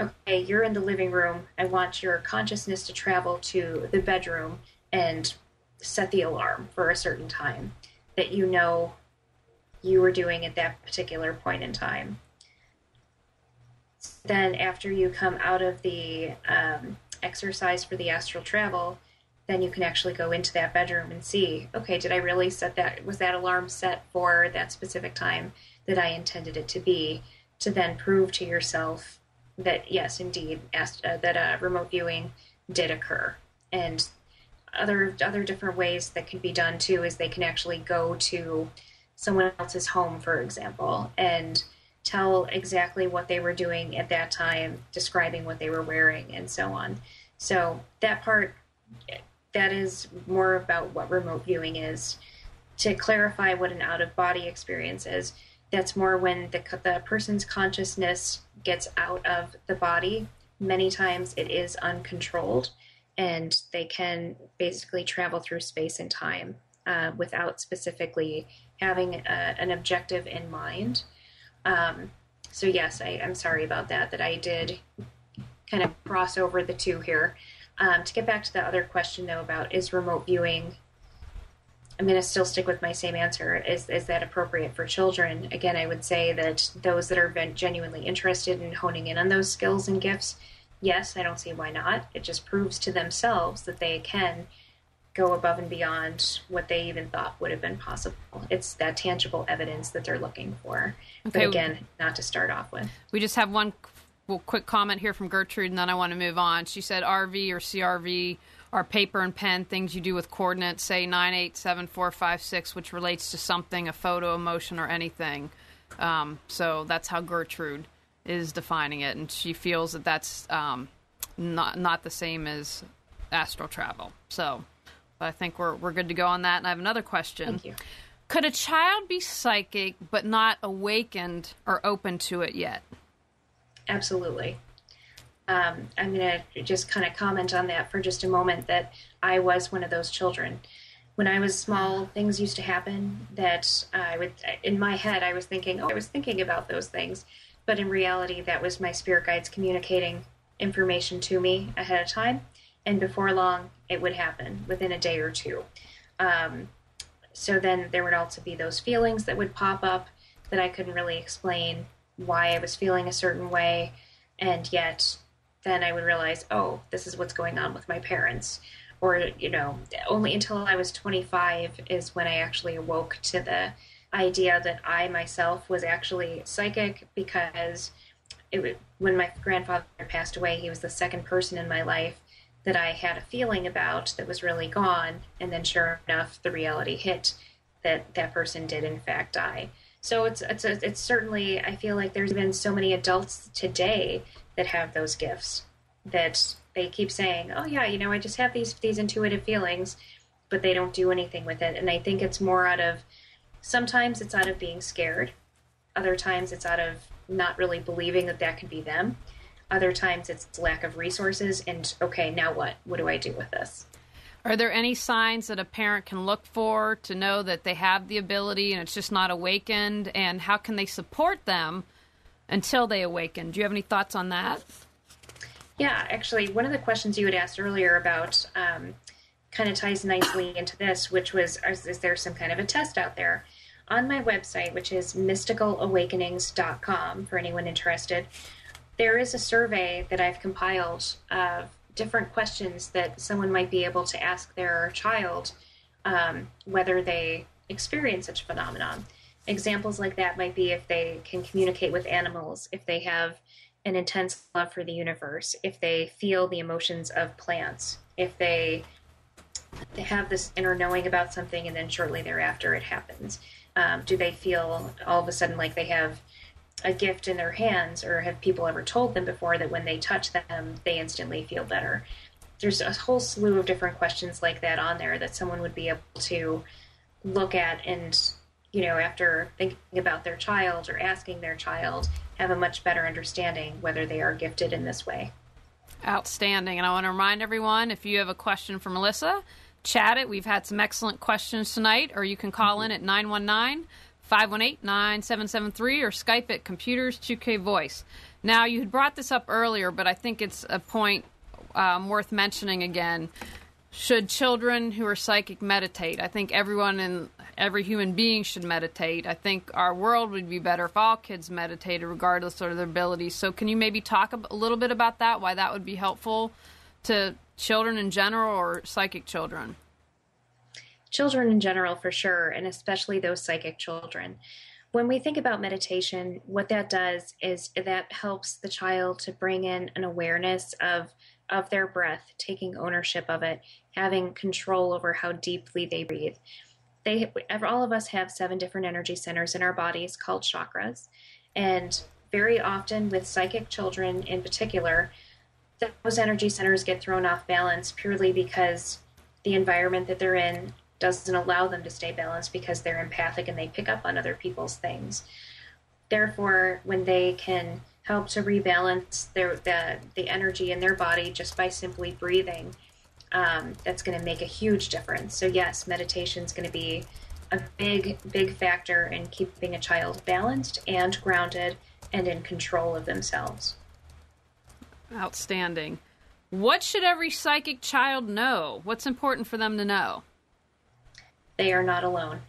okay, you're in the living room. I want your consciousness to travel to the bedroom and set the alarm for a certain time that you know you were doing at that particular point in time. Then after you come out of the exercise for the astral travel, then you can actually go into that bedroom and see, okay, did I really set that, was that alarm set for that specific time that I intended it to be, to then prove to yourself that, yes, indeed, that remote viewing did occur. And other different ways that can be done, too, is they can actually go to someone else's home, for example, and tell exactly what they were doing at that time, describing what they were wearing, and so on. So that part, that is more about what remote viewing is. To clarify what an out-of-body experience is, that's more when the person's consciousness gets out of the body. Many times it is uncontrolled, and they can basically travel through space and time without specifically having an objective in mind. So yes, I'm sorry about that I did kind of cross over the two here. To get back to the other question, though, about is remote viewing, I'm going to still stick with my same answer. Is that appropriate for children? Again, I would say that those that are genuinely interested in honing in on those skills and gifts, yes, I don't see why not. It just proves to themselves that they can go above and beyond what they even thought would have been possible. It's that tangible evidence that they're looking for. Okay. But again, not to start off with. We just have one quick comment here from Gertrude, and then I want to move on. She said RV or CRV are paper and pen, things you do with coordinates, say 987456, which relates to something, a photo, emotion, or anything. So that's how Gertrude is defining it, and she feels that that's not the same as astral travel. So I think we're good to go on that. And I have another question. Thank you. Could a child be psychic but not awakened or open to it yet? Absolutely. I'm going to just kind of comment on that for just a moment, that I was one of those children. When I was small, things used to happen that in my head, I was thinking about those things. But in reality, that was my spirit guides communicating information to me ahead of time. And before long, it would happen within a day or two. So then there would also be those feelings that would pop up that I couldn't really explain why I was feeling a certain way. And yet then I would realize, oh, this is what's going on with my parents. or, only until I was 25 is when I actually awoke to the idea that I myself was actually psychic, because when my grandfather passed away, he was the second person in my life that I had a feeling about that was really gone. And then sure enough, the reality hit that that person did in fact die. So it's certainly, I feel like there's been so many adults today that have those gifts that they keep saying, oh yeah, I just have these intuitive feelings, but they don't do anything with it. And I think it's more sometimes it's out of being scared. Other times it's out of not really believing that could be them. Other times it's lack of resources and, okay, now what? What do I do with this? Are there any signs that a parent can look for to know that they have the ability and it's just not awakened? And how can they support them until they awaken? Do you have any thoughts on that? Yeah, actually, one of the questions you had asked earlier about kind of ties nicely into this, which was, is there some kind of a test out there? On my website, which is mysticalawakenings.com, for anyone interested, there is a survey that I've compiled of different questions that someone might be able to ask their child, whether they experience such a phenomenon. Examples like that might be if they can communicate with animals, if they have an intense love for the universe, if they feel the emotions of plants, if they have this inner knowing about something and then shortly thereafter it happens. Do they feel all of a sudden like they have a gift in their hands, or have people ever told them before that when they touch them, they instantly feel better? There's a whole slew of different questions like that on there that someone would be able to look at and, after thinking about their child or asking their child, have a much better understanding whether they are gifted in this way. Outstanding. And I want to remind everyone, if you have a question for Melissa, chat it. We've had some excellent questions tonight, or you can call in at 919-518-9773 or Skype at Computers 2K Voice. Now, you had brought this up earlier, but I think it's a point worth mentioning again. Should children who are psychic meditate? I think every human being should meditate. I think our world would be better if all kids meditated, regardless of their abilities. So can you maybe talk a little bit about that, why that would be helpful to children in general or psychic children? Children in general, for sure, and especially those psychic children. When we think about meditation, what that does is that helps the child to bring in an awareness of their breath, taking ownership of it, having control over how deeply they breathe. All of us have 7 different energy centers in our bodies called chakras. And very often with psychic children in particular, those energy centers get thrown off balance purely because the environment that they're in doesn't allow them to stay balanced, because they're empathic and they pick up on other people's things. Therefore, when they can help to rebalance the energy in their body just by simply breathing, that's going to make a huge difference. So yes, meditation is going to be a big factor in keeping a child balanced and grounded and in control of themselves. Outstanding. What should every psychic child know? What's important for them to know? They are not alone.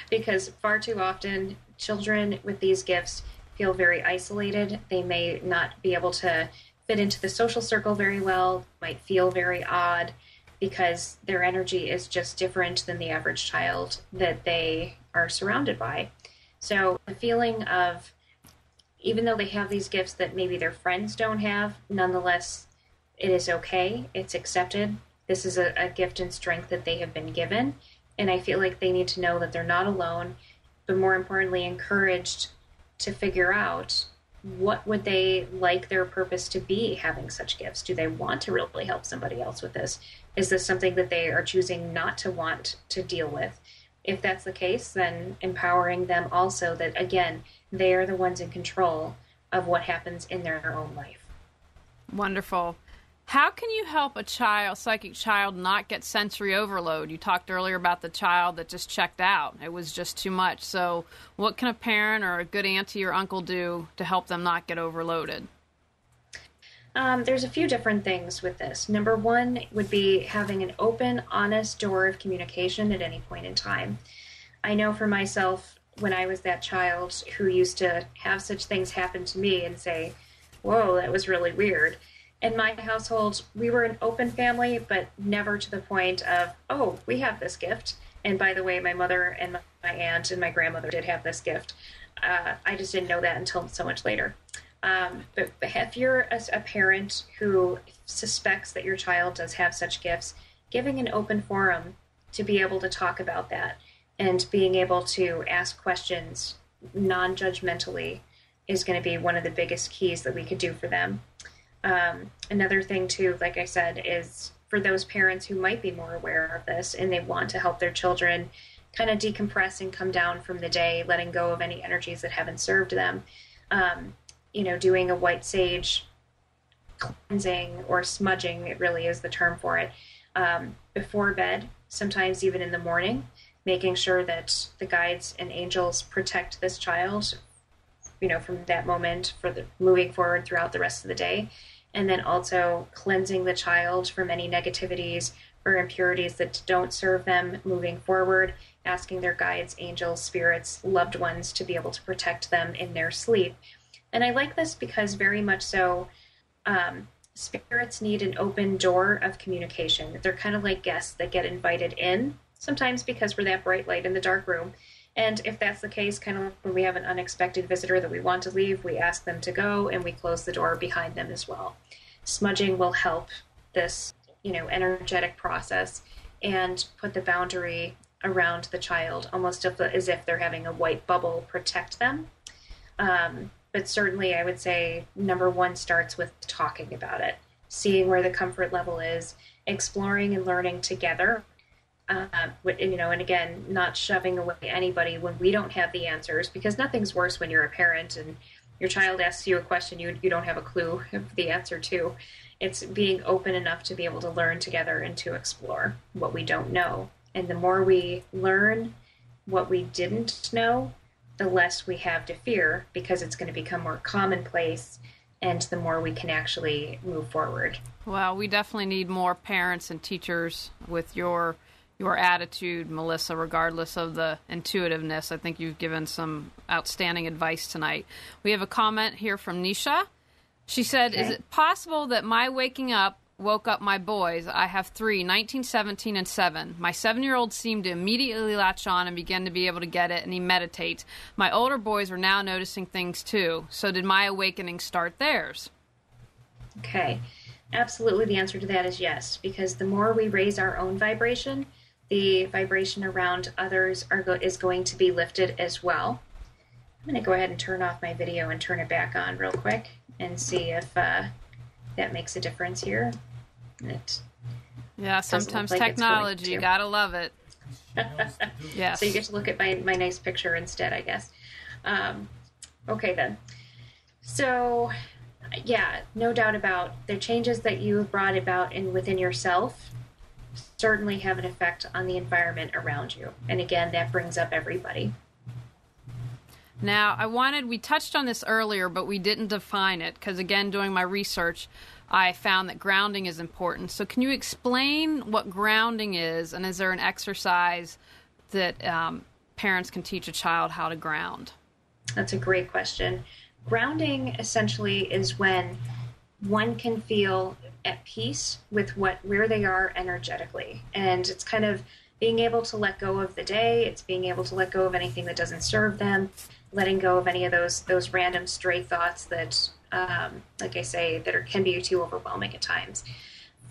Because far too often, children with these gifts feel very isolated. They may not be able to fit into the social circle very well, might feel very odd because their energy is just different than the average child that they are surrounded by. So the feeling of, even though they have these gifts that maybe their friends don't have, nonetheless, it is okay. It's accepted. This is a gift and strength that they have been given. And I feel like they need to know that they're not alone, but more importantly, encouraged to figure out what would they like their purpose to be having such gifts. Do they want to really help somebody else with this? Is this something that they are choosing not to want to deal with? If that's the case, then empowering them also that, again, they are the ones in control of what happens in their own life. Wonderful. How can you help a psychic child, not get sensory overload? You talked earlier about the child that just checked out. It was just too much. So what can a parent or a good auntie or uncle do to help them not get overloaded? There's a few different things with this. Number one would be having an open, honest door of communication at any point in time. I know for myself, when I was that child who used to have such things happen to me and say, whoa, that was really weird. in my household, we were an open family, but never to the point of, oh, we have this gift. And by the way, my mother and my aunt and my grandmother did have this gift. I just didn't know that until so much later. But if you're a parent who suspects that your child does have such gifts, giving an open forum to be able to talk about that and being able to ask questions non-judgmentally is going to be one of the biggest keys that we could do for them. Another thing too, like I said, is for those parents who might be more aware of this and they want to help their children kind of decompress and come down from the day, letting go of any energies that haven't served them. Doing a white sage cleansing or smudging, it really is the term for it, before bed, sometimes even in the morning, making sure that the guides and angels protect this child, from that moment for the moving forward throughout the rest of the day. And then also cleansing the child from any negativities or impurities that don't serve them moving forward, asking their guides, angels, spirits, loved ones to be able to protect them in their sleep. And I like this because very much so, spirits need an open door of communication. They're kind of like guests that get invited in, sometimes because we're that bright light in the dark room. And if that's the case, kind of like when we have an unexpected visitor that we want to leave, we ask them to go and we close the door behind them as well. Smudging will help this, energetic process and put the boundary around the child, almost as if they're having a white bubble protect them. But certainly I would say number one starts with talking about it, seeing where the comfort level is, exploring and learning together. And again, not shoving away anybody when we don't have the answers, because nothing's worse when you're a parent and your child asks you a question you don't have a clue of the answer to. It's being open enough to be able to learn together and to explore what we don't know. And the more we learn what we didn't know, the less we have to fear, because it's going to become more commonplace, and the more we can actually move forward. Well, we definitely need more parents and teachers with your attitude, Melissa, regardless of the intuitiveness. I think you've given some outstanding advice tonight. We have a comment here from Nisha. She said, okay. Is it possible that my waking up woke up my boys? I have 3, 19, 17, and 7. My 7-year-old seemed to immediately latch on and begin to be able to get it, and he meditates. My older boys are now noticing things too. So did my awakening start theirs? Okay. Absolutely, the answer to that is yes, because the more we raise our own vibration, the vibration around others is going to be lifted as well. I'm going to go ahead and turn off my video and turn it back on real quick and see if that makes a difference here. Yeah, sometimes like technology, you gotta love it. Yes. So you get to look at my nice picture instead, I guess. Okay then. So, yeah, no doubt about the changes that you have brought about within yourself certainly have an effect on the environment around you. And again, that brings up everybody. Now, we touched on this earlier, but we didn't define it because, again, doing my research, I found that grounding is important. So can you explain what grounding is, and is there an exercise that parents can teach a child how to ground? That's a great question. Grounding essentially is when one can feel at peace with where they are energetically. And it's kind of being able to let go of the day. It's being able to let go of anything that doesn't serve them, letting go of any of those random stray thoughts that, like I say, can be too overwhelming at times.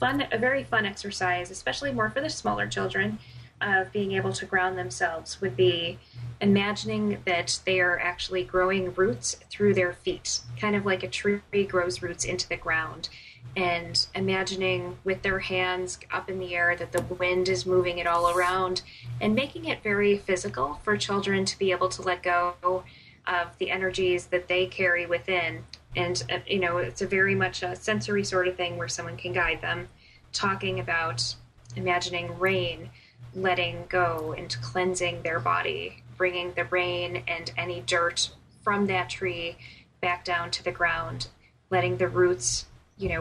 A very fun exercise, especially more for the smaller children, of being able to ground themselves would be imagining that they are actually growing roots through their feet, kind of like a tree grows roots into the ground, and imagining with their hands up in the air that the wind is moving it all around, and making it very physical for children to be able to let go of the energies that they carry within. And, it's a very much a sensory sort of thing where someone can guide them, talking about imagining rain, letting go and cleansing their body, bringing the rain and any dirt from that tree back down to the ground, letting the roots,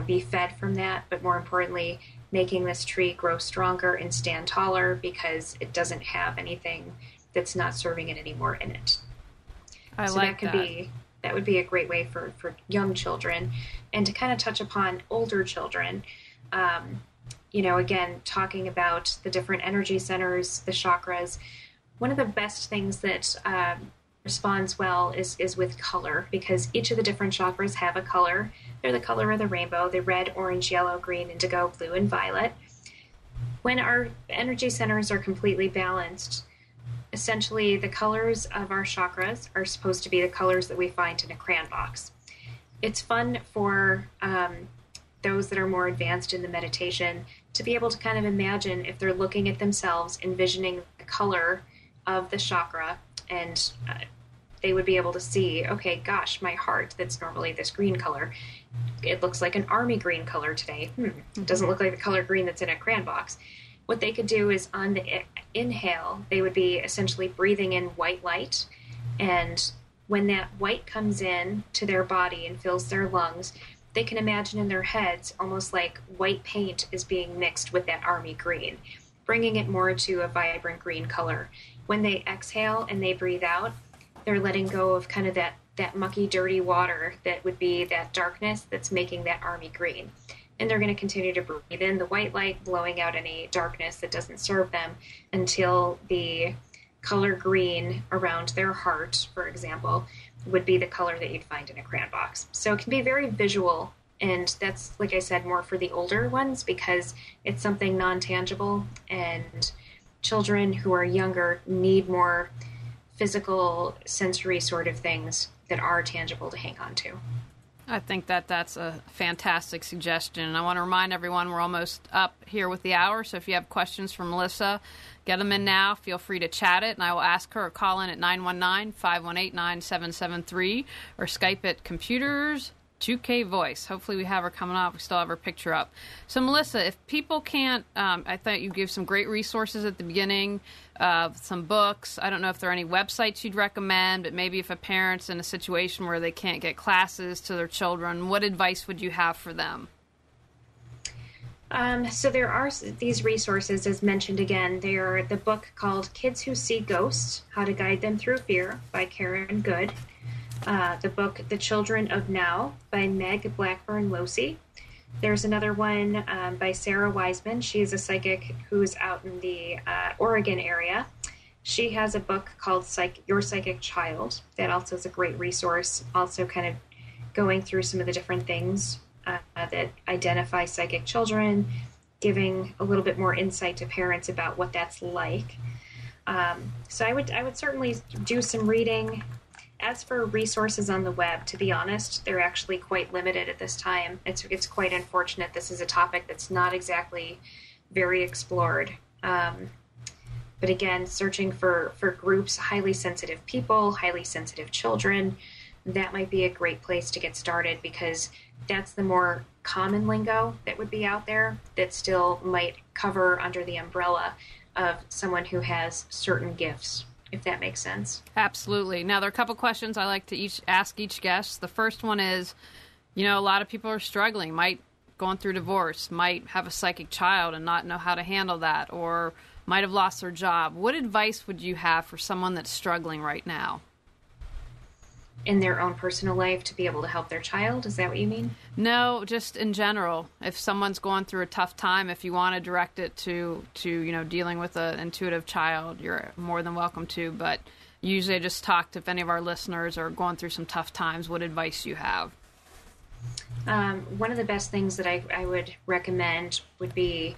be fed from that, but more importantly, making this tree grow stronger and stand taller because it doesn't have anything that's not serving it anymore in it. That that would be a great way for young children. And to kind of touch upon older children, again, talking about the different energy centers, the chakras, one of the best things that responds well is with color, because each of the different chakras have a color. They're the color of the rainbow: the red, orange, yellow, green, indigo, blue, and violet. When our energy centers are completely balanced, essentially the colors of our chakras are supposed to be the colors that we find in a crayon box. It's fun for those that are more advanced in the meditation to be able to kind of imagine, if they're looking at themselves, envisioning the color of the chakra, and they would be able to see, okay, gosh, my heart, that's normally this green color, it looks like an army green color today. It doesn't look like the color green that's in a crayon box. What they could do is, on the inhale, they would be essentially breathing in white light, and when that white comes in to their body and fills their lungs, they can imagine in their heads almost like white paint is being mixed with that army green, bringing it more to a vibrant green color. When they exhale and they breathe out, they're letting go of kind of that mucky, dirty water that would be that darkness that's making that army green. And they're going to continue to breathe in the white light, blowing out any darkness that doesn't serve them, until the color green around their heart, for example, would be the color that you'd find in a crayon box. So it can be very visual, and that's, like I said, more for the older ones, because it's something non-tangible, and children who are younger need more physical, sensory sort of things that are tangible to hang on to. I think that's a fantastic suggestion. And I want to remind everyone we're almost up here with the hour, so if you have questions for Melissa, get them in now. Feel free to chat it, and I will ask her, or call in at 919-518-9773, or Skype at computers 2K voice. Hopefully we have her coming up. We still have her picture up. So Melissa, if people can't, I thought you gave some great resources at the beginning, some books. I don't know if there are any websites you'd recommend, but maybe if a parent's in a situation where they can't get classes to their children, what advice would you have for them? So there are these resources, as mentioned again. They are the book called Kids Who See Ghosts, How to Guide Them Through Fear by Karen Good. The book The Children of Now by Meg Blackburn-Losey. There's another one by Sarah Wiseman. She is a psychic who's out in the Oregon area. She has a book called Your Psychic Child. That also is a great resource, also kind of going through some of the different things that identify psychic children, giving a little bit more insight to parents about what that's like. So I would certainly do some reading. As for resources on the web, to be honest, they're actually quite limited at this time. It's quite unfortunate. This is a topic that's not exactly very explored. But again, searching for groups, highly sensitive people, highly sensitive children, that might be a great place to get started, because that's the more common lingo that would be out there that still might cover under the umbrella of someone who has certain gifts, if that makes sense. Absolutely. Now, there are a couple questions I like to ask each guest. The first one is, a lot of people are struggling, might going through divorce, might have a psychic child and not know how to handle that, or might have lost their job. What advice would you have for someone that's struggling right now? In their own personal life, to be able to help their child? Is that what you mean? No, just in general. If someone's going through a tough time, if you want to direct it to dealing with an intuitive child, you're more than welcome to. But usually I just talk to, if any of our listeners are going through some tough times, what advice you have. One of the best things that I would recommend would be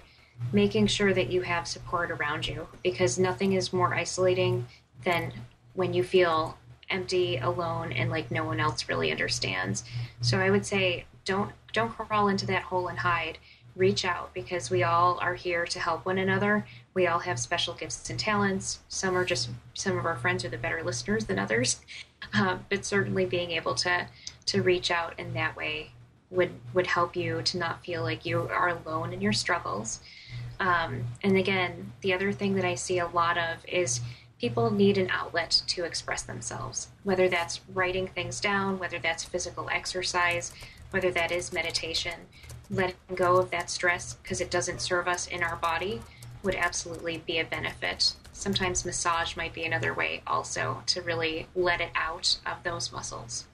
making sure that you have support around you, because nothing is more isolating than when you feel empty, alone, and like no one else really understands. So I would say don't crawl into that hole and hide. Reach out, because we all are here to help one another. We all have special gifts and talents. Some of our friends are the better listeners than others, but certainly being able to reach out in that way would help you to not feel like you are alone in your struggles. And again, the other thing that I see a lot of is people need an outlet to express themselves, whether that's writing things down, whether that's physical exercise, whether that is meditation. Letting go of that stress, because it doesn't serve us in our body, would absolutely be a benefit. Sometimes massage might be another way also to really let it out of those muscles.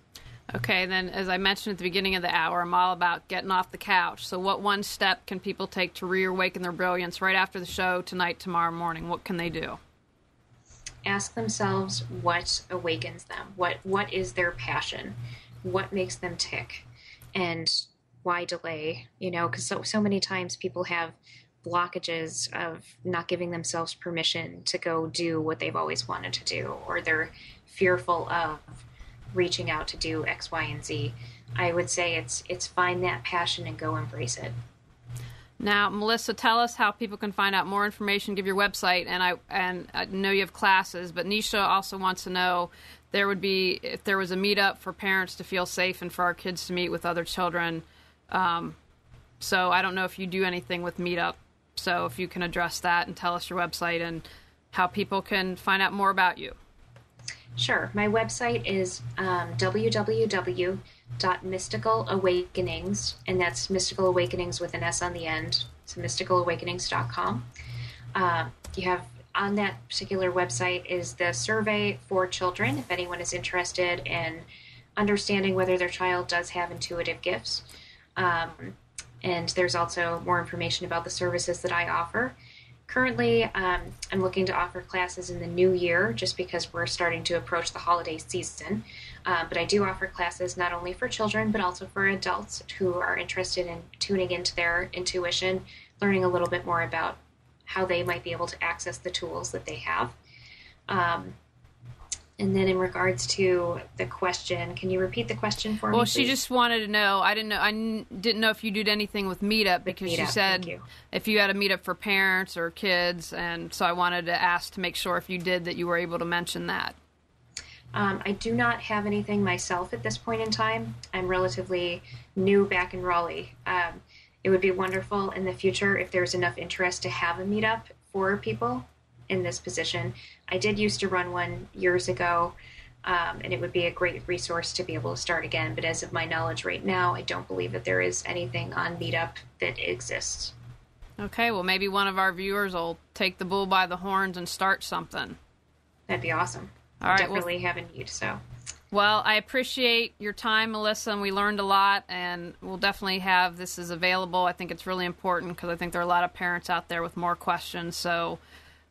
Okay, then as I mentioned at the beginning of the hour, I'm all about getting off the couch. So what one step can people take to reawaken their brilliance right after the show tonight, tomorrow morning? What can they do? Ask themselves what awakens them. What is their passion? What makes them tick? And why delay? Because so many times people have blockages of not giving themselves permission to go do what they've always wanted to do, or they're fearful of reaching out to do X, Y, and Z. I would say it's find that passion and go embrace it. Now, Melissa, tell us how people can find out more information. Give your website, and I know you have classes, but Nisha also wants to know if there was a meetup for parents to feel safe and for our kids to meet with other children. So I don't know if you do anything with Meetup. So if you can address that and tell us your website and how people can find out more about you. Sure. My website is www.mysticalawakenings, and that's Mystical Awakenings with an S on the end. So mysticalawakenings.com. You have on that particular website is the survey for children, if anyone is interested in understanding whether their child does have intuitive gifts. And there's also more information about the services that I offer. Currently, I'm looking to offer classes in the new year just because we're starting to approach the holiday season. But I do offer classes not only for children, but also for adults who are interested in tuning into their intuition, learning a little bit more about how they might be able to access the tools that they have. And then in regards to the question, can you repeat the question for me, Well, please? she just wanted to know. I didn't know if you did anything with Meetup, because she said if you had a Meetup for parents or kids, and so I wanted to ask to make sure if you did that you were able to mention that. I do not have anything myself at this point in time. I'm relatively new back in Raleigh. It would be wonderful in the future if there's enough interest to have a Meetup for people in this position. I did used to run one years ago, and it would be a great resource to be able to start again. But as of my knowledge right now, I don't believe that there is anything on Meetup that exists. Okay, well, maybe one of our viewers will take the bull by the horns and start something. That'd be awesome. All right, definitely have a need, so. Well, I appreciate your time, Melissa, and we learned a lot, and we'll definitely have this is available. I think it's really important because I think there are a lot of parents out there with more questions, so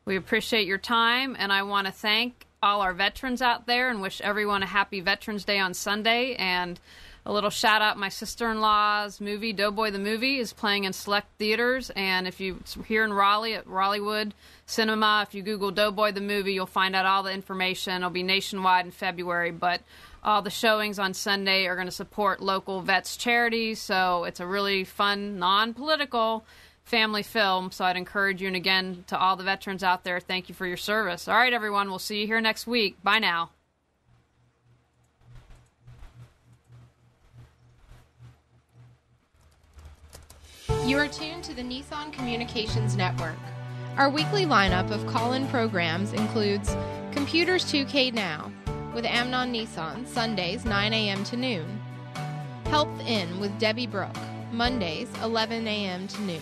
we appreciate your time, and I want to thank all our veterans out there and wish everyone a happy Veterans Day on Sunday. And a little shout out, my sister-in-law's movie, Doughboy the Movie, is playing in select theaters. And if you're here in Raleigh at Raleighwood Cinema, if you Google Doughboy the Movie, you'll find out all the information. It'll be nationwide in February, but all the showings on Sunday are going to support local vets charities. So it's a really fun, non-political family film. So I'd encourage you, and again, to all the veterans out there, thank you for your service. All right, everyone, we'll see you here next week. Bye now. You are tuned to the Nissan Communications Network. Our weekly lineup of call-in programs includes Computers 2K Now with Amnon Nissan, Sundays 9 a.m. to noon. Health In with Debbie Brooke, Mondays 11 a.m. to noon.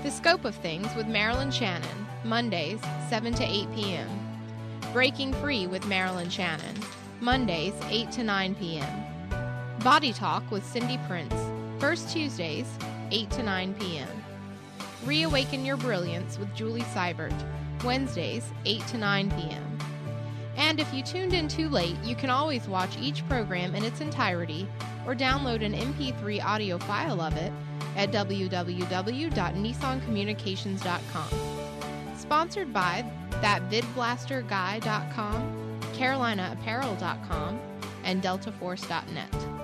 The Scope of Things with Marilyn Shannon, Mondays 7 to 8 p.m. Breaking Free with Marilyn Shannon, Mondays 8 to 9 p.m. Body Talk with Cindy Prince, first Tuesdays 8 to 9 p.m. Reawaken Your Brilliance with Julie Seibert, Wednesdays 8 to 9 p.m. And if you tuned in too late, you can always watch each program in its entirety or download an MP3 audio file of it at www.nissancommunications.com. Sponsored by thatvidblasterguy.com, carolinaapparel.com, and deltaforce.net.